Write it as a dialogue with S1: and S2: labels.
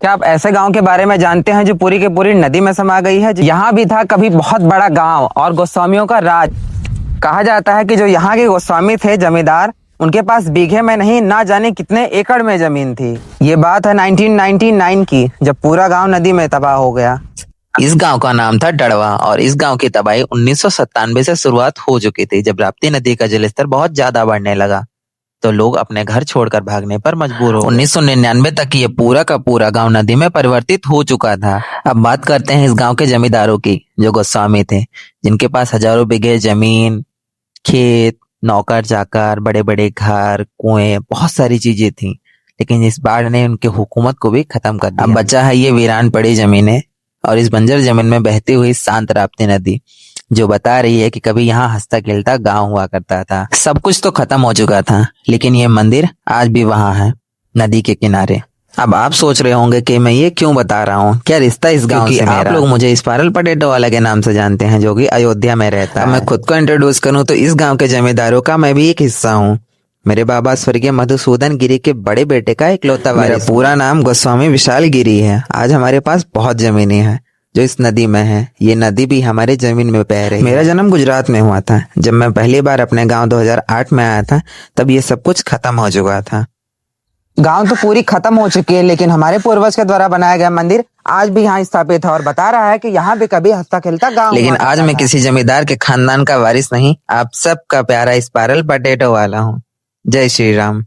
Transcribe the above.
S1: क्या आप ऐसे गांव के बारे में जानते हैं जो पूरी की पूरी नदी में समा गई है? यहाँ भी था कभी बहुत बड़ा गांव और गोस्वामियों का राज। कहा जाता है कि जो यहाँ के गोस्वामी थे जमींदार, उनके पास बीघे में नहीं ना जाने कितने एकड़ में जमीन थी। ये बात है 1999 की, जब पूरा गांव नदी में तबाह हो गया।
S2: इस गांव का नाम था डड़वा और इस गांव की तबाही 1997 से शुरुआत हो चुकी थी, जब राप्ती नदी का जलस्तर बहुत ज्यादा बढ़ने लगा तो लोग अपने घर छोड़कर भागने पर मजबूर हो गए। 1999 तक ये पूरा का पूरा गांव नदी में परिवर्तित हो चुका था। अब बात करते हैं इस गांव के जमींदारों की, जो गोस्वामी थे, जिनके पास हजारों बीघे जमीन, खेत, नौकर चाकर, बड़े बड़े घर, कुएं, बहुत सारी चीजें थी। लेकिन इस बाढ़ ने उनकी हुकूमत को भी खत्म कर दिया। अब बचा है ये वीरान पड़ी जमीनें और इस बंजर जमीन में बहती हुई शांत राप्ती नदी, जो बता रही है कि कभी यहाँ हंसता खेलता गांव हुआ करता था। सब कुछ तो खत्म हो चुका था, लेकिन ये मंदिर आज भी वहां है, नदी के किनारे। अब आप सोच रहे होंगे कि मैं ये क्यों बता रहा हूँ, क्या रिश्ता इस गांव से मेरा? आप लोग मुझे स्पाइरल पोटैटो वाला के नाम से जानते हैं, जो कि अयोध्या में रहता है। मैं खुद को इंट्रोड्यूस करूँ तो इस गांव के जमींदारों का मैं भी एक हिस्सा हूँ। मेरे बाबा स्वर्गीय मधुसूदन गिरी के बड़े बेटे का इकलौता वारिस। मेरा पूरा नाम गोस्वामी विशाल गिरी है। आज हमारे पास बहुत जमीनें हैं जो इस नदी में है। ये नदी भी हमारे जमीन में बह रही है। मेरा जन्म गुजरात में हुआ था। जब मैं पहली बार अपने गांव 2008 में आया था, तब ये सब कुछ खत्म हो चुका था।
S1: गांव तो पूरी खत्म हो चुकी है, लेकिन हमारे पूर्वज के द्वारा बनाया गया मंदिर आज भी यहाँ स्थापित है और बता रहा है कि यहाँ भी कभी हंसता खेलता गांव।
S2: लेकिन आज मैं किसी जमींदार के खानदान का वारिस नहीं, आप सबका प्यारा स्पाइरल पोटैटो वाला हूँ। जय श्री राम।